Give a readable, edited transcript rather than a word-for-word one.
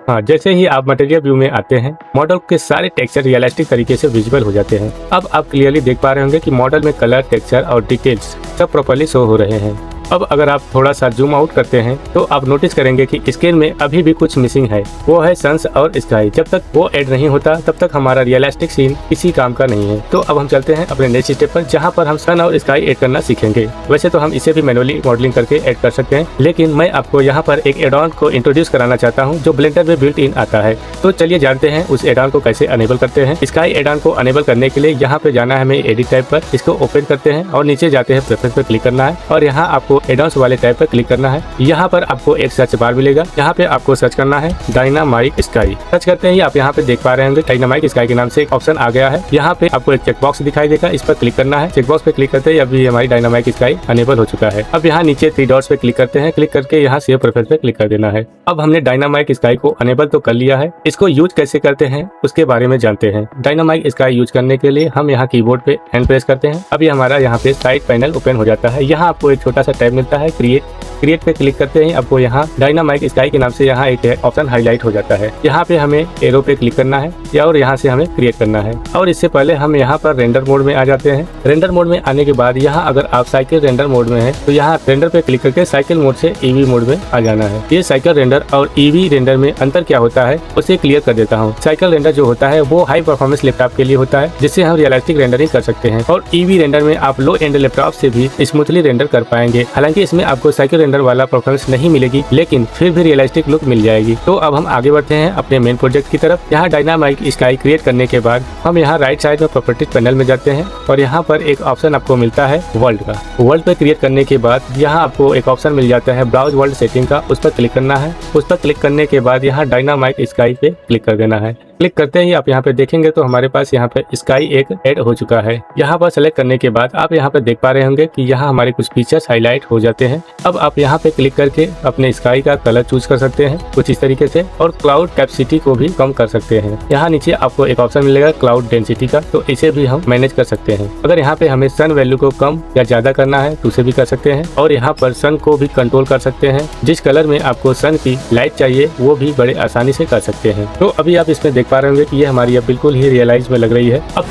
हाँ, जैसे ही आप मटेरियल व्यू में आते हैं, मॉडल के सारे टेक्सचर रियलिस्टिक तरीके से विजुअल हो जाते हैं। अब आप क्लियरली देख पा रहे होंगे कि मॉडल में कलर, टेक्सचर और डिटेल्स सब प्रॉपर्ली शो हो रहे हैं। अब अगर आप थोड़ा सा जूम आउट करते हैं तो आप नोटिस करेंगे कि स्क्रीन में अभी भी कुछ मिसिंग है, वो है सन्स और स्काई। जब तक वो ऐड नहीं होता तब तक हमारा रियलिस्टिक सीन किसी काम का नहीं है। तो अब हम चलते हैं अपने नेक्स्ट स्टेप पर, जहाँ पर हम सन और स्काई ऐड करना सीखेंगे। वैसे तो हम इसे भी मैनुअली मॉडलिंग करके ऐड कर सकते हैं, लेकिन मैं आपको यहाँ पर एक एड ऑन को इंट्रोड्यूस कराना चाहता हूँ जो ब्लेंडर में बिल्ट इन आता है। तो चलिए जानते हैं उस एड ऑन को कैसे अनेबल करते हैं। स्काई एड ऑन को अनेबल करने के लिए यहाँ पे जाना है हमें एडिट टाइप पर, इसको ओपन करते हैं और नीचे जाते हैं प्रेफरेंस पर क्लिक करना है और यहाँ आपको एड ऑन्स वाले टैब पर क्लिक करना है। यहाँ पर आपको एक सर्च बार मिलेगा, यहाँ पे आपको सर्च करना है डायनामाइक स्काई। सर्च करते ही आप यहाँ पे देख पा रहे होंगे डायनामाइक स्काई के नाम से एक ऑप्शन आ गया है। यहाँ पे आपको एक चेकबॉक्स दिखाई देगा, इस पर क्लिक करना है। चेकबॉक्स पे क्लिक करते ही अभी हमारी डायनामाइक स्काई अनेबल हो चुका है। अब यहाँ नीचे 3 डॉट्स पे क्लिक करते हैं, क्लिक करके यहाँ सेव प्रेफरेंस पे क्लिक कर देना है। अब हमने डायनामाइक स्काई को अनेबल तो कर लिया है, इसको यूज कैसे करते हैं उसके बारे में जानते हैं। डायनामाइक स्काई यूज करने के लिए हम यहाँ कीबोर्ड पे हैंड प्रेस करते हैं। अभी हमारा यहाँ पे साइड पैनल ओपन हो जाता है। यहाँ आपको एक छोटा सा टैब मिलता है क्रिएट पे क्लिक करते ही आपको यहाँ डायनामाइक स्काई के नाम से यहाँ एक ऑप्शन हाईलाइट हो जाता है। यहाँ पे हमें एरो पे क्लिक करना है या और यहाँ से हमें क्रिएट करना है। और इससे पहले हम यहाँ पर रेंडर मोड में आ जाते हैं। रेंडर मोड में आने के बाद यहाँ अगर आप साइकिल रेंडर मोड में है तो यहाँ रेंडर पे क्लिक करके साइकिल मोड से ईवी मोड में आ जाना है। ये साइकिल रेंडर और ईवी रेंडर में अंतर क्या होता है उसे क्लियर कर देता हूँ। साइकिल रेंडर जो होता है वो हाई परफॉर्मेंस लैपटॉप के लिए होता है, जिससे हम रियलिस्टिक रेंडरिंग कर सकते हैं। और ईवी रेंडर में आप लो एंड लैपटॉप से भी स्मूथली रेंडर कर पाएंगे। हालांकि इसमें आपको साइकिल रेंडर वाला परफॉर्मेंस नहीं मिलेगी, लेकिन फिर भी रियलिस्टिक लुक मिल जाएगी। तो अब हम आगे बढ़ते हैं अपने मेन प्रोजेक्ट की तरफ। यहाँ डायनामाइक स्काई क्रिएट करने के बाद हम यहाँ राइट साइड में प्रॉपर्टीज पैनल में जाते हैं और यहाँ पर एक ऑप्शन आपको मिलता है वर्ल्ड का। वर्ल्ड पे क्रिएट करने के बाद यहाँ आपको एक ऑप्शन मिल जाता है ब्राउज वर्ल्ड सेटिंग का, उस पर क्लिक करना है। उस पर क्लिक करने के बाद यहाँ डायनामाइक स्काई पे क्लिक कर देना है। क्लिक करते ही आप यहाँ पे देखेंगे तो हमारे पास यहाँ पे स्काई एक ऐड हो चुका है। यहाँ पर सेलेक्ट करने के बाद आप यहाँ पे देख पा रहे होंगे कि यहाँ हमारे कुछ फीचर्स हाईलाइट हो जाते हैं। अब आप यहाँ पे क्लिक करके अपने स्काई का कलर चूज कर सकते हैं कुछ इस तरीके से, और क्लाउड कैपेसिटी को भी कम कर सकते हैं। यहाँ नीचे आपको एक ऑप्शन मिलेगा क्लाउड डेंसिटी का, तो इसे भी हम मैनेज कर सकते हैं। अगर यहाँ पे हमें सन वैल्यू को कम या ज्यादा करना है तो उसे भी कर सकते हैं, और यहाँ पर सन को भी कंट्रोल कर सकते हैं। जिस कलर में आपको सन की लाइट चाहिए वो भी बड़े आसानी से कर सकते हैं। तो अभी आप इसमें देख पा रहे होंगे कि ये हमारी अब बिल्कुल ही रियलाइज में लग रही है। अब